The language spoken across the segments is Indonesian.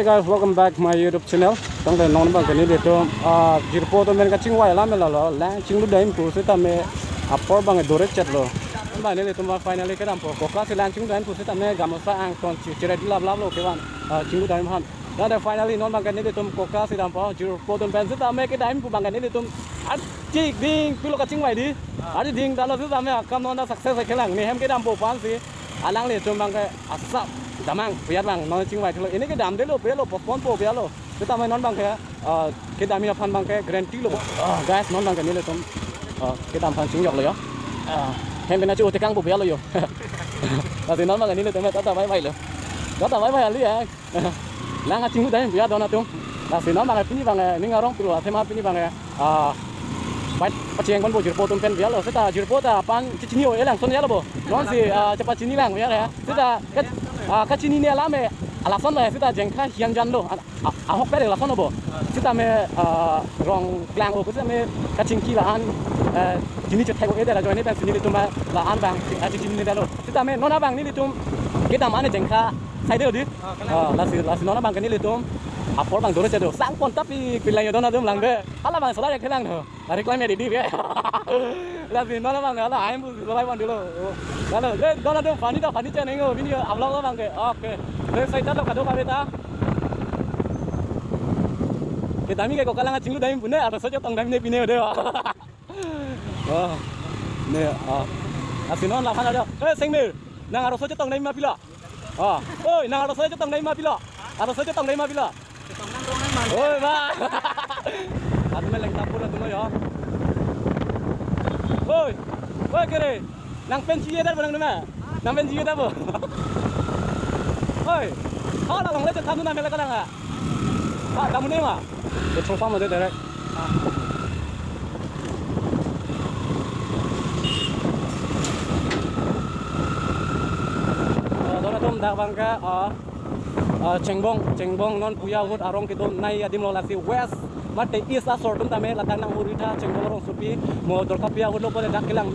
guys, welcome back to my YouTube channel. Tang le non bang kani le to jirpo to men ka chingwai la me la lo la chinglu daim pu se ta me apor bang dore chat lo. Ba ne le to ma finally ka dam po ko ka se lan chinglu daim pu se ta me ga ma sa ang ton chire dilab lab lo ke ban chinglu daim han. Da finally non bang kani le to ko ka se dam po jirpo to ben se ta me ke daim pu bang kani le to chik ding pi lo ka chingwai di. Ari ding da lo se ta me kam non da success ke lang ni hem ke dam po pan si alang le to bang ka asap damang biar bang non chingwai thelo ini ke dam de lo pe lo postpone po biar lo kita mai non bang ke dam ina phan bang ke guarantee lo guys non bang ke ni le tom ke dam phan chung yok lo yo hem bena chu te kang po biar lo yo ta thì non bang ke ni le tom ta mai mai lo ta mai mai ali lang a chingu dai biar don atung ta si non bang pini bang ni ngarong pi lo tema pini bang baik paceng kon bo jirpo tom pen biar lo kita jirpo ta pan chini o elang son ya lo bo non si cepat chini lang biar ya kita kacini ni alame alasan lah kita jengka hiang jando ahok pere alasan apa kita me rong klang oh kita me kacingki lahan jenis cetai oh ada join ni bang sini itu mah lahan bang kacingki ni dah kita me nona bang ni itu kita mana jengka saya dia di lasi nona bang ni itu apor bang dorong cedo sang pon tapi pilihnya dona tu melang deh alah bang saudara kelang tu dari klaimnya di dia lasi nona bang alah ayam pun saudara bang dulu lalu dona tu fani cah nengo ini upload lah bang ke oke saya tahu kado kata kita ni kau kalangan cinggu daim punya ada saja tong daim ni pine deh oh ni lasi nona lah fana ada sengmir nang ada saja tong daim mah pila oh nang ada saja tong daim mah pila ada saja tong daim mah pila oi ba atu me lengkap pula tu ya oi kere nang pensi ye dar benang nama nang pensi ye dar bo oi kau dah long le tamu nama le kalang tamu ni mah ke chong sama de direct dona tum dak bangka cengbong non puya hut arong kita nai adim lo lasi west mate east asor tum tame latang nang urita cengbong arong supi mo dor kapia hut lo pole dak kilang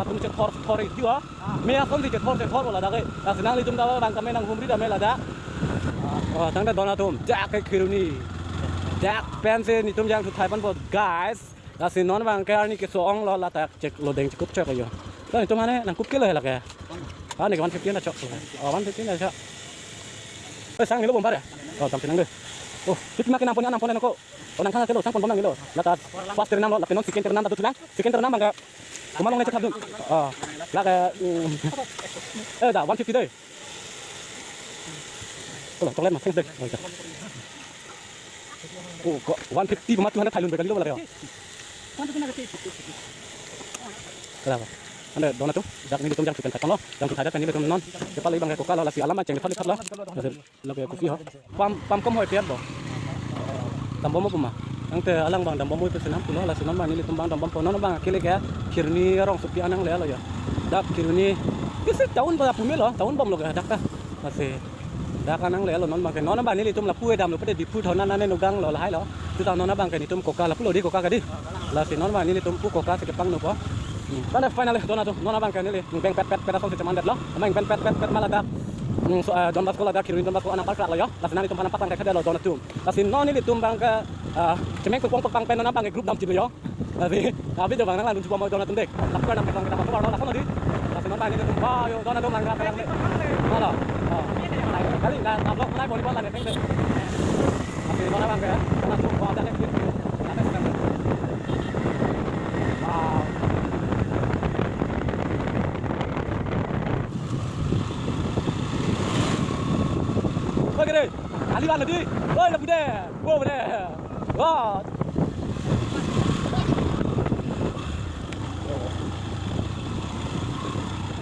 atum ce thor tiwa me asom di ce thor wala dak asenang li tum da bang tame nang humri da me lada tang da dona tum dak ke kiruni dak pense ni tum yang tu thai pan bo guys asin non bang ke ni ke soong lo la tak cek lo deng cukup cek ayo to itu mana nang kup ke le la ke ni kan 150 na chok 150 na chok sang ni lo bombar ya oh tam pinang deh oh itu makin ampun ko orang kan lo sang pon nang lo lata pas ternam lo lapenon siken ternam tu tulang siken ternam bangga kumalong ngecek habdun la ka da 150 deh kalau tolen mas deh oh kok 150 pemat tuhan thailun berkali lo bala ya kenapa anda dona tu jak ni tum jak chicken katong lo yang kita ada kan ni betul non kepala ibang ko kala lasi alamat ceng thali thalo lo ke kopi ho pam kom hoi piat bo tam bom mo ang te alang bang dam bom mo senam pulo lasi non bang ni tum bang dam bom non bang kile ke kirni rong supi anang le lo ya dak kirni kisi tahun ba pumi lo tahun bom lo ke dak ka lasi dak anang le lo non bang ke non bang ni tum la pue dam lo pede di pu thon nan ne no gang lo la hai lo tu ta non bang ke ni tum ko kala pulo di ko ka di lasi non bang ni tum pu ko ka se ke pang no ko Tanda finally dona tu nona bang kanili beng pet asal si mandat lo main pet malada don basko lada kirin don basko anak parkra lo yo la finali tum panan ka lo dona tu la sin noni li tum bang ka cemeng ko pang pen nona bang grup dam cilo yo tapi abi do bang nang lu coba mau dona tum dek la ka nang kita ko lo la sono di la sin nona ni tum ba yo dona tum nang ka malo kali nang upload nai boleh bola ni teng dek tapi dona bang ka dona tum ba ada ni Oke, aliran lagi. Oi, lebih deh. Wow, deh. Wah.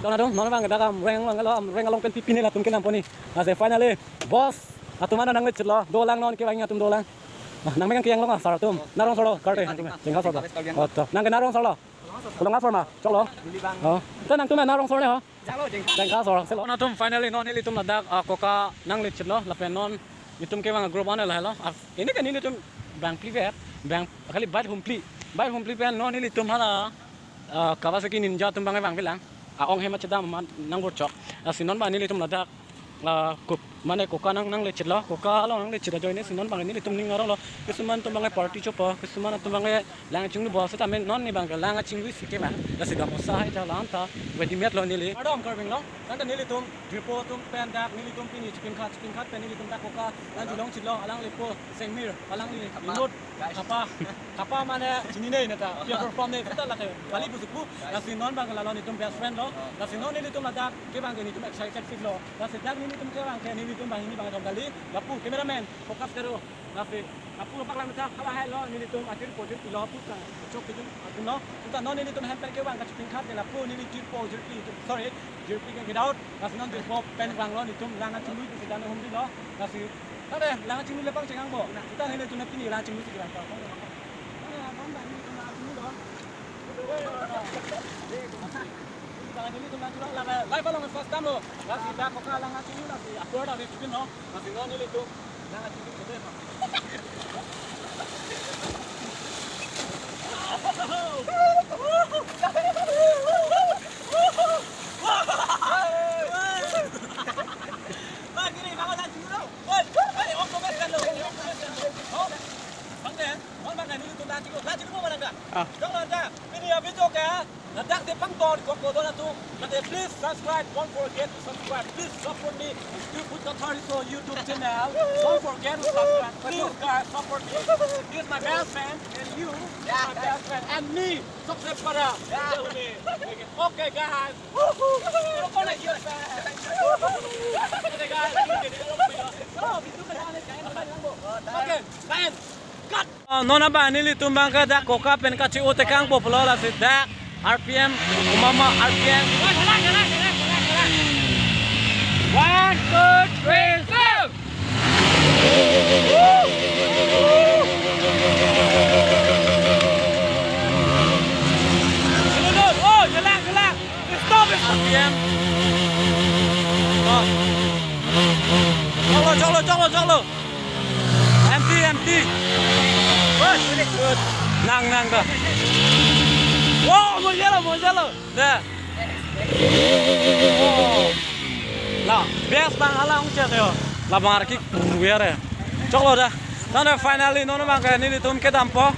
Dong, nona bang, dah kam reng long pen pipi ni lah tum kenam poni. Nah, finally, bos. Atu mana nang lecet lo? Dolang non kewang atum dolang. Nang megang kiyang lo nggak sar tum. Narong solo, karte. Tinggal solo. Oh, nang ke narong solo. Kalau nggak forma, cok lo. Oh, kita nang tum narong solo ha. Jangka solo. Selo na tum finally non ili tum ladak koka nang lecet lo, lapen non itum ke wang grup ana lah lo. Ini kan ini tum bank privat, bank kali bayar humpli pen non ili tum hala Kawasaki Ninja tum bang bilang. Ong hemat cedam nang borcok. Asinon ba ini tum ladak mana koka nang le chitla koka lo nang le chita join ni sinon bang ni tum ning ngaro lo kesuman tum bang party chopa kesuman tum bang lang chung bo sa tamen non ni bang lang chung wi sike ba la se ga mo sa hai ta lan ta wedi met lo ni le adom karving lo nang ta ni le tum dripo tum pen dak ni le tum pini chicken cut pen ni le tum dak koka lang julong chitlo alang le po sengmir alang ni inut kapa mana chini nei na ta ya perform nei ta la ke bali bu suku la sinon bang la lo ni tum best friend lo la sinon ni le tum la dak ke bang ni tum excited fit lo la se dak ni tum ke bang ke ni tum bang ini bang dom kali lapu cameraman fokus karo la se lapu pak lang ta kala hai lo ni tum atir po jir lo pu ka chok ke jum atun lo ta non ni tum hamper ke bang ka chicken cut la pu ni jir po jir pi sorry jir pi ke get out la sinon jir po pen bang lo ni tum lang ka chung ni dan hom di lo la si ta de lang ka chung ni le bang chang bo ta ni tum na pi ni lang chung ni ki bang ta Kalau ini tuh nanti lah, live along first time lo, nggak sih dah kok kalah nggak sih nggak sih, upload ada bikin lo, nggak sih nggak nih itu, nggak sih gitu deh. Gini, bangun lagi lo, woi, om komerkan lo, bang deh, bang ini tuh lagi lo mana enggak? Jangan ada, ini ya video kan? Nadak de pangton ko ko dona tu nade please subscribe, don't forget to subscribe, please support me to put the Thariso YouTube channel, don't forget to subscribe, please guys support me, this is my best friend and you my best friend and me subscribe para okay guys okay guys okay man cut nona ba nili tumbang ka dak ko ka pen ka chi o te kang popular la si dak RPM, umama RPM. 1, 2, 3, go! Oh, jalan. Stop it. RPM. Jalo. Empty. Good. Nang dah. Wow, mau jalan. Dah. Oh. Lah, best bang ala ungcet yo. Lah bang arki biar ya. Coklo dah. Nana finally nona bang kayak ini tum ke dampo.